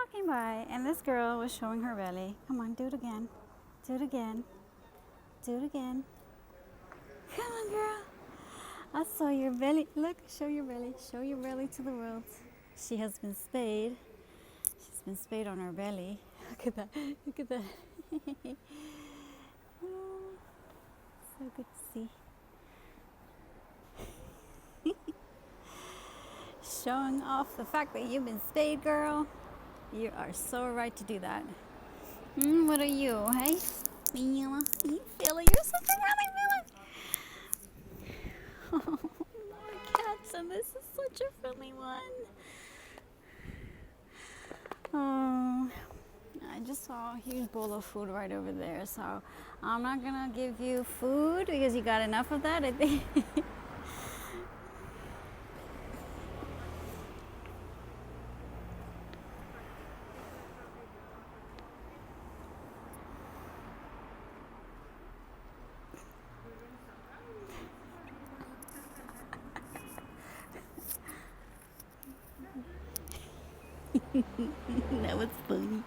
walking by, and this girl was showing her belly. Come on, do it again. Do it again. Do it again. Come on, girl. I saw your belly. Look, show your belly. Show your belly to the world. She has been spayed. She's been spayed on her belly. Look at that. Look at that. Oh, so good to see. Showing off the fact that you've been spayed, girl. You are so right to do that. What are you, hey? Mila? You feel it? You're such a really Oh, more cats, and this is such a friendly one. Oh, I just saw a huge bowl of food right over there, so I'm not gonna give you food because you got enough of that, I think. That was funny.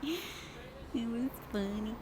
It was funny.